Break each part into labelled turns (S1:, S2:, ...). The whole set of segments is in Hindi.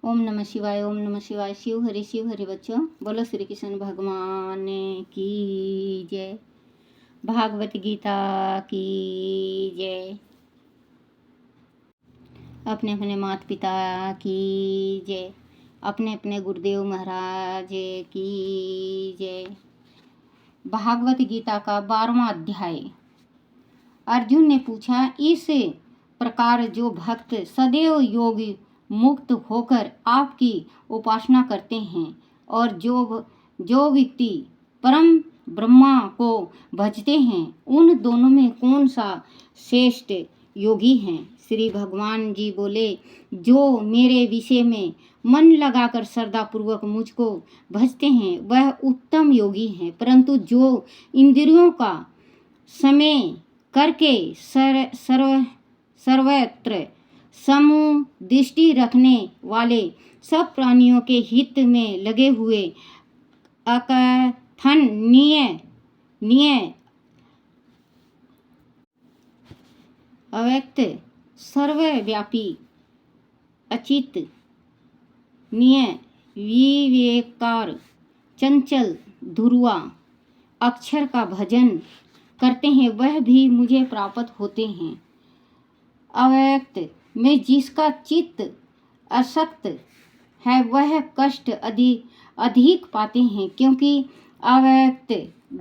S1: ओम नमः शिवाय। ओम नमः शिवाय। शिव हरि बच्चों, बोलो श्री कृष्ण भगवान की जय। भागवत गीता की जय। अपने अपने माता पिता की जय। अपने अपने गुरुदेव महाराज की जय। भागवत गीता का 12वां अध्याय। अर्जुन ने पूछा, इस प्रकार जो भक्त सदैव योगी मुक्त होकर आपकी उपासना करते हैं और जो व्यक्ति परम ब्रह्मा को भजते हैं, उन दोनों में कौन सा श्रेष्ठ योगी हैं? श्री भगवान जी बोले, जो मेरे विषय में मन लगाकर श्रद्धापूर्वक मुझको भजते हैं वह उत्तम योगी हैं, परंतु जो इंद्रियों का समय करके सर्वत्र समदृष्टि रखने वाले सब प्राणियों के हित में लगे हुए अकथनीय अव्यक्त सर्वव्यापी अचित विवेकार चंचल ध्रुवा अक्षर का भजन करते हैं, वह भी मुझे प्राप्त होते हैं। अव्यक्त में जिसका चित्त असक्त है वह कष्ट अधिक पाते हैं, क्योंकि अव्यक्त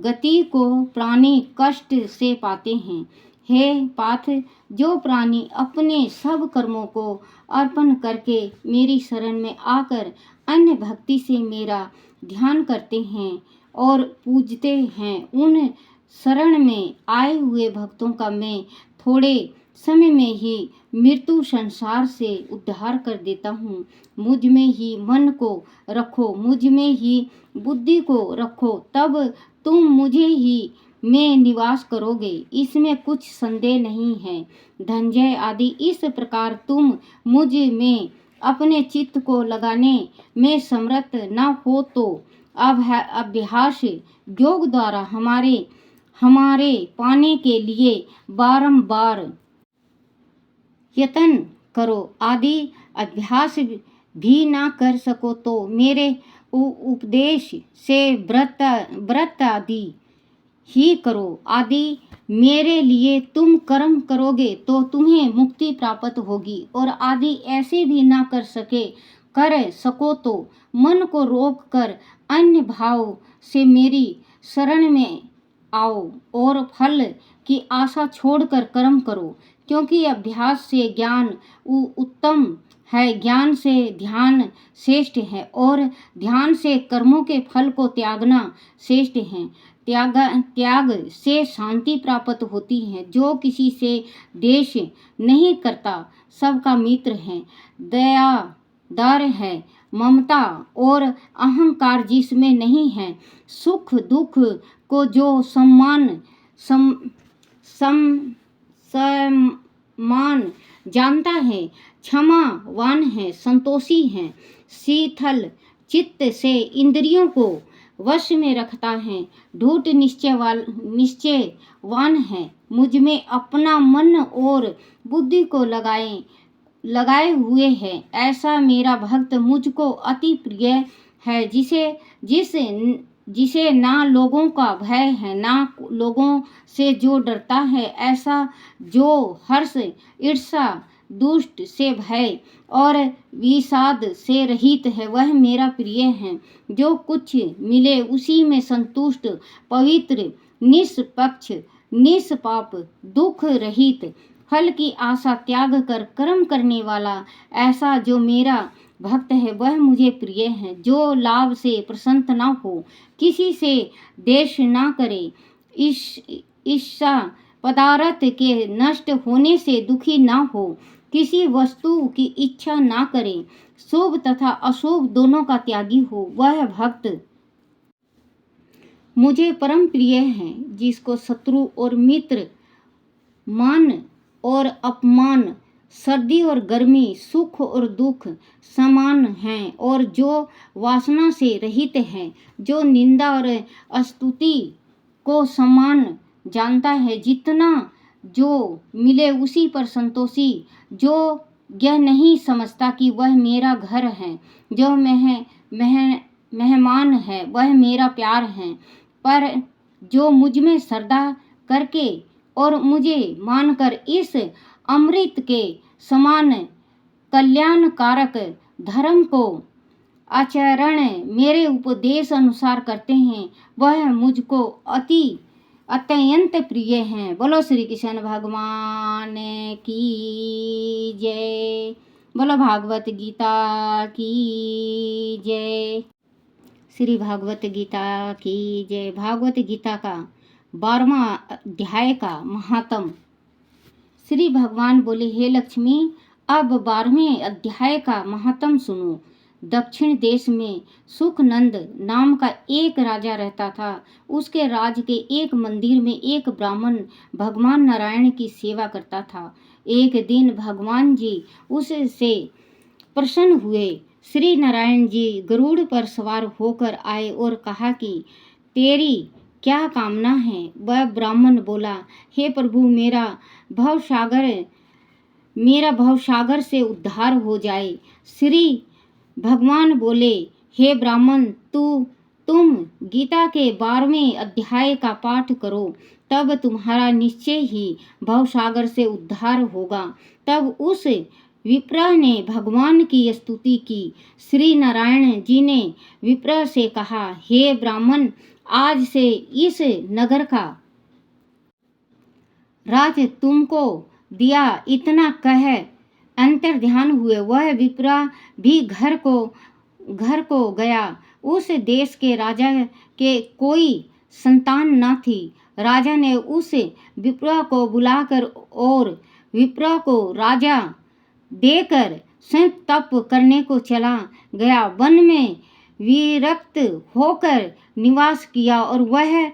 S1: गति को प्राणी कष्ट से पाते हैं। हे पार्थ, जो प्राणी अपने सब कर्मों को अर्पण करके मेरी शरण में आकर अन्य भक्ति से मेरा ध्यान करते हैं और पूजते हैं, उन शरण में आए हुए भक्तों का मैं थोड़े समय में ही मृत्यु संसार से उद्धार कर देता हूँ। मुझ में ही मन को रखो, मुझ में ही बुद्धि को रखो, तब तुम मुझे ही में निवास करोगे, इसमें कुछ संदेह नहीं है। धनंजय आदि, इस प्रकार तुम मुझ में अपने चित्त को लगाने में समर्थ न हो तो अभ्यास योग द्वारा हमारे पाने के लिए बारंबार यत्न करो। आदि अभ्यास भी ना कर सको तो मेरे उपदेश से व्रत आदि ही करो। आदि मेरे लिए तुम कर्म करोगे तो तुम्हें मुक्ति प्राप्त होगी, और आदि ऐसे भी ना कर सको तो मन को रोक कर अन्य भाव से मेरी शरण में आओ और फल की आशा छोड़कर कर्म करो, क्योंकि अभ्यास से ज्ञान उत्तम है, ज्ञान से ध्यान श्रेष्ठ है, और ध्यान से कर्मों के फल को त्यागना श्रेष्ठ है। त्याग से शांति प्राप्त होती है। जो किसी से द्वेष नहीं करता, सबका मित्र है, दयादार है, ममता और अहंकार जिसमें नहीं है, सुख दुख को जो सम्मान जानता है, क्षमावान है, संतोषी है, शीतल चित्त से इंद्रियों को वश में रखता है, ढूढ़ निश्चयवान है, मुझ में अपना मन और बुद्धि को लगाए हुए है, ऐसा मेरा भक्त मुझको अति प्रिय है, जिसे ना लोगों का भय है, ना लोगों से जो डरता है, ऐसा जो हर्ष ईर्षा दुष्ट से भय और विषाद से रहित है, वह मेरा प्रिय है। जो कुछ मिले उसी में संतुष्ट, पवित्र, निष्पक्ष, निष्पाप, दुख रहित, फल की आशा त्याग कर कर्म करने वाला, ऐसा जो मेरा भक्त है वह मुझे प्रिय है। जो लाभ से प्रसन्न ना हो, किसी से द्वेष ना करे, ईर्षा पदार्थ के नष्ट होने से दुखी ना हो, किसी वस्तु की इच्छा ना करे, शुभ तथा अशुभ दोनों का त्यागी हो, वह भक्त मुझे परम प्रिय है। जिसको शत्रु और मित्र, मान और अपमान, सर्दी और गर्मी, सुख और दुख समान हैं, और जो वासना से रहित है, जो निंदा और स्तुति को समान जानता है, जितना जो मिले उसी पर संतोषी, जो यह नहीं समझता कि वह मेरा घर है, जो मेहमान है वह मेरा प्यार है, पर जो मुझ में श्रद्धा करके और मुझे मानकर इस अमृत के समान कल्याणकारक धर्म को आचरण मेरे उपदेश अनुसार करते हैं, वह मुझको अत्यंत प्रिय हैं। बोलो श्री कृष्ण भगवान की जय। बोलो भागवत गीता की जय। श्री भागवत गीता की जय। भागवत गीता का 12वां अध्याय का महात्म। श्री भगवान बोले, हे लक्ष्मी, अब 12वें अध्याय का महात्म सुनो। दक्षिण देश में सुखनंद नाम का एक राजा रहता था। उसके राज के एक मंदिर में एक ब्राह्मण भगवान नारायण की सेवा करता था। एक दिन भगवान जी उससे प्रसन्न हुए। श्री नारायण जी गरुड़ पर सवार होकर आए और कहा कि तेरी क्या कामना है? वह ब्राह्मण बोला, हे प्रभु, मेरा भवसागर से उद्धार हो जाए। श्री भगवान बोले, हे ब्राह्मण, तुम गीता के 12वें अध्याय का पाठ करो, तब तुम्हारा निश्चय ही भवसागर से उद्धार होगा। तब उस विप्र ने भगवान की स्तुति की। श्री नारायण जी ने विप्र से कहा, हे ब्राह्मण, आज से इस नगर का राज तुमको दिया। इतना कह अंतर्ध्यान हुए वह विप्रा भी घर को गया। उस देश के राजा के कोई संतान न थी। राजा ने उस विप्रा को बुलाकर और विप्रा को राजा देकर स्वयं तप करने को चला गया। वन में विरक्त होकर निवास किया और वह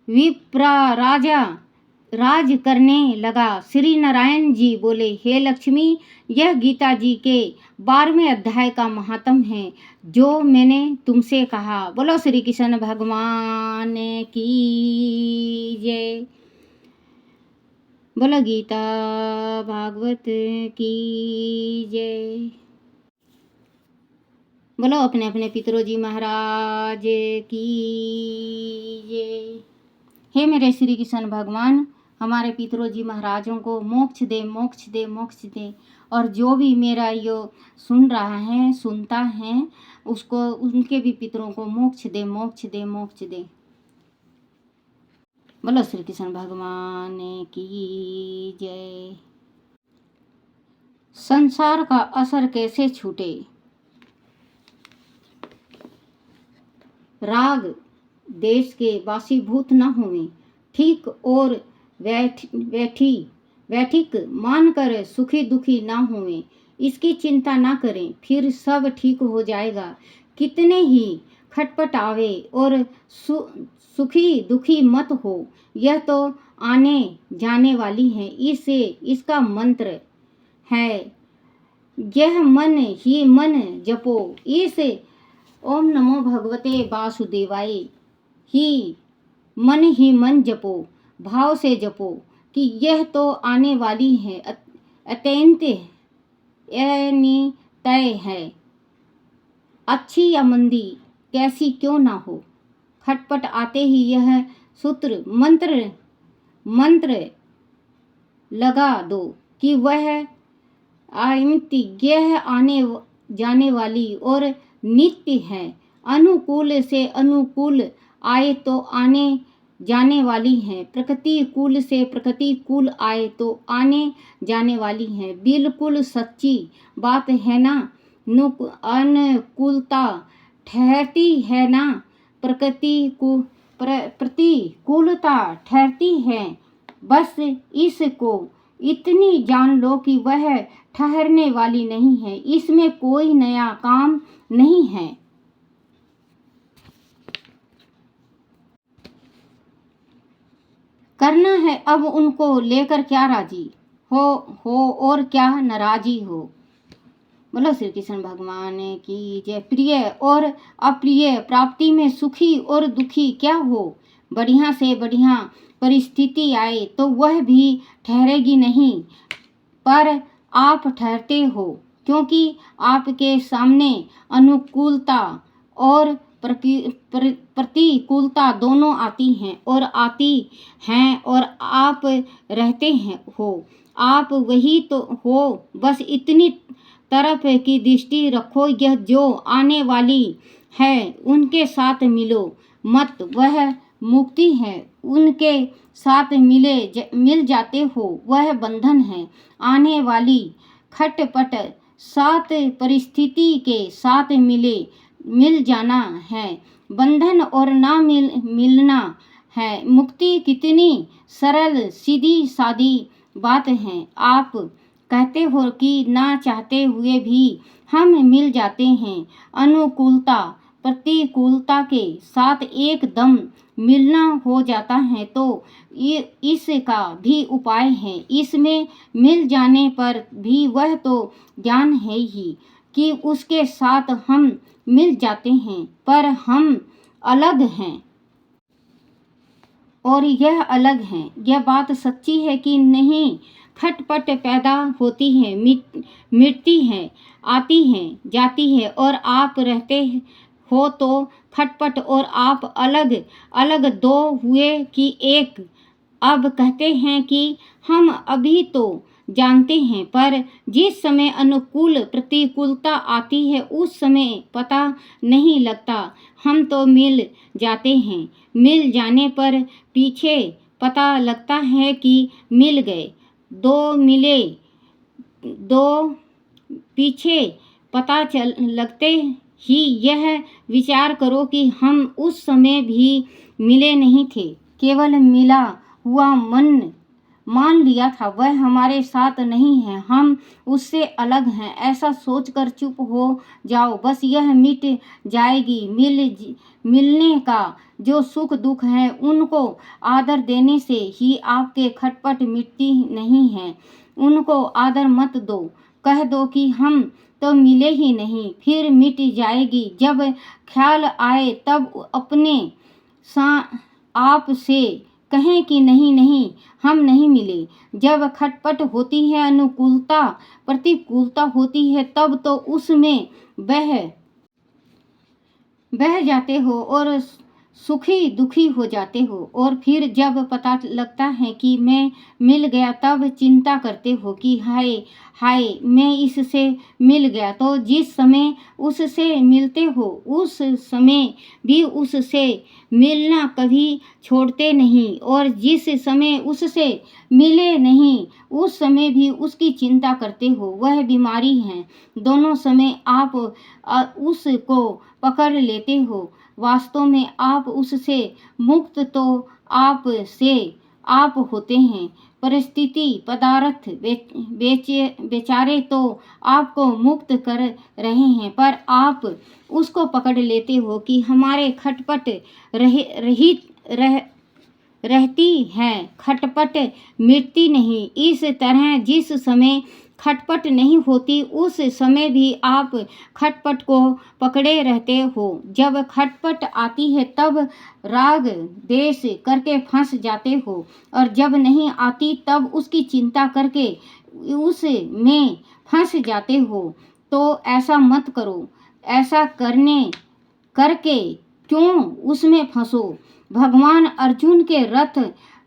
S1: विप्रा राजा राज करने लगा। श्री नारायण जी बोले, हे लक्ष्मी, यह गीता जी के 12वें अध्याय का महात्म है जो मैंने तुमसे कहा। बोलो श्री कृष्ण भगवान की जय। बोलो गीता भागवत की जय। बोलो अपने अपने पितरोजी महाराज की जय। हे मेरे श्री कृष्ण भगवान, हमारे पितरोजी महाराजों को मोक्ष दे, मोक्ष दे, मोक्ष दे। और जो भी मेरा यो सुन रहा है, सुनता है, उसको, उनके भी पितरों को मोक्ष दे, मोक्ष दे, मोक्ष दे। बोलो श्री कृष्ण भगवान की जय। संसार का असर कैसे छूटे? राग देश के वासीभूत न हुए, ठीक और वैठिक मानकर सुखी दुखी ना हुए, इसकी चिंता ना करें, फिर सब ठीक हो जाएगा। कितने ही खटपट आवे और सुखी दुखी मत हो, यह तो आने जाने वाली है। इसका मंत्र है, यह मन ही मन जपो। इस ओम नमो भगवते वासुदेवाय ही मन जपो, भाव से जपो कि यह तो आने वाली है, अत्यंत तय है। अच्छी या मंदी कैसी क्यों ना हो, खटपट आते ही यह सूत्र मंत्र लगा दो कि वह यह आने जाने वाली और नित्य है। अनुकूल से अनुकूल आए तो आने जाने वाली है, प्रतिकूल से प्रतिकूल आए तो आने जाने वाली है। बिल्कुल सच्ची बात है ना। अनुकूलता ठहरती है ना, प्रतिकूलता ठहरती है। बस इसको इतनी जान लो कि वह ठहरने वाली नहीं है, इसमें कोई नया काम नहीं है। करना है अब उनको लेकर क्या राजी हो और क्या नाराजी हो। बोलो श्री कृष्ण भगवान की जय। प्रिय और अप्रिय प्राप्ति में सुखी और दुखी क्या हो, बढ़िया से बढ़िया परिस्थिति आए तो वह भी ठहरेगी नहीं। पर आप ठहरते हो, क्योंकि आपके सामने अनुकूलता और प्रतिकूलता दोनों आती हैं और आप रहते हो। आप वही तो हो, बस इतनी तरफ की दृष्टि रखो, यह जो आने वाली है उनके साथ मिलो मत, वह मुक्ति है। उनके साथ मिल जाते हो, वह बंधन है। आने वाली खटपट साथ परिस्थिति के साथ मिल जाना है, बंधन और ना मिलना है मुक्ति। कितनी सरल सीधी सादी बात है। आप कहते हो कि ना चाहते हुए भी हम मिल जाते हैं। अनुकूलता प्रतिकूलता के साथ एकदम मिलना हो जाता है, तो इसका भी उपाय है। इसमें मिल जाने पर भी वह तो ज्ञान है ही कि उसके साथ हम मिल जाते हैं, पर हम अलग हैं और यह अलग है। यह बात सच्ची है कि नहीं? खटपट पैदा होती है, मिटती है, आती है, जाती है, और आप रहते हो तो खटपट और आप अलग अलग दो हुए कि एक। अब कहते हैं कि हम अभी तो जानते हैं, पर जिस समय अनुकूल प्रतिकूलता आती है उस समय पता नहीं लगता। हम तो मिल जाते हैं, मिल जाने पर पीछे पता लगता है कि मिल गए। दो पीछे पता लगते ही यह विचार करो कि हम उस समय भी मिले नहीं थे, केवल मिला हुआ मान लिया था। वह हमारे साथ नहीं है, हम उससे अलग हैं, ऐसा सोचकर चुप हो जाओ। बस यह मिट जाएगी। मिलने का जो सुख दुख है उनको आदर देने से ही आपके खटपट मिटती नहीं है। उनको आदर मत दो, कह दो कि हम तो मिले ही नहीं, फिर मिट जाएगी। जब ख्याल आए तब अपने आप से कहें कि नहीं नहीं, हम नहीं मिले। जब खटपट होती है, अनुकूलता प्रतिकूलता होती है, तब तो उसमें बह जाते हो और सुखी दुखी हो जाते हो, और फिर जब पता लगता है कि मैं मिल गया तब चिंता करते हो कि हाय हाय मैं इससे मिल गया। तो जिस समय उससे मिलते हो उस समय भी उससे मिलना कभी छोड़ते नहीं, और जिस समय उससे मिले नहीं उस समय भी उसकी चिंता करते हो। वह बीमारी है, दोनों समय आप उसको पकड़ लेते हो। वास्तव में आप उससे मुक्त तो आप होते हैं। परिस्थिति पदार्थ बेचारे तो आपको मुक्त कर रहे हैं, पर आप उसको पकड़ लेते हो कि हमारे खटपट रहती है, खटपट मिटती नहीं। इस तरह जिस समय खटपट नहीं होती उस समय भी आप खटपट को पकड़े रहते हो। जब खटपट आती है तब राग देश करके फंस जाते हो, और जब नहीं आती तब उसकी चिंता करके उसमें फंस जाते हो। तो ऐसा मत करो। ऐसा करके क्यों उसमें फंसो? भगवान अर्जुन के रथ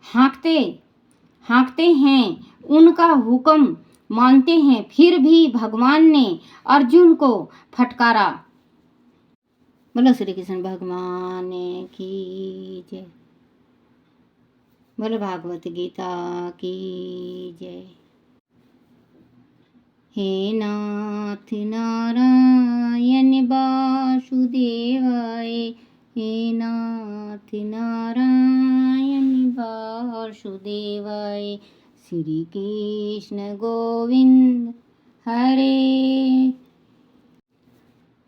S1: हाँकते हैं, उनका हुक्म मानते हैं, फिर भी भगवान ने अर्जुन को फटकारा। बोलो श्री कृष्ण भगवान की जय। बोलो भागवत गीता की जय। हे नाथ नारायण वासुदेवाय, हे नाथ नारायण वासुदेवाय। श्री कृष्ण गोविंद हरे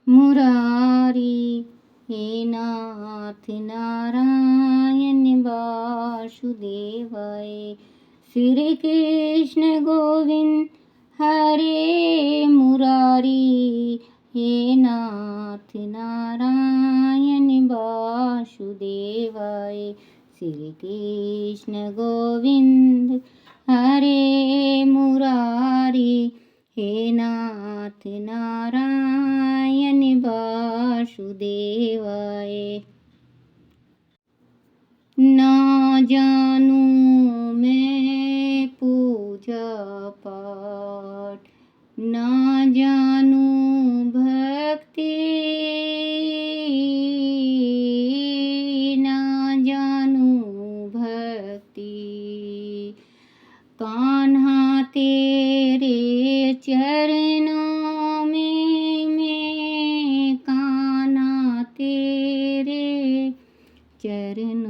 S1: मुरारी, हे नाथ नारायण वासुदेवाय। श्री कृष्ण गोविंद हरे मुरारी, हे नाथ नारायण वासुदेवाय। श्री कृष्ण गोविंद हरे मुरारी। नारायण वासुदेवाय। ना जानूं मैं पूजा पाठ, ना जानूं भक्ति, ना जानूं भक्ति। कान्हा तेरे चरणों में मैं, कान्हा तेरे चरणों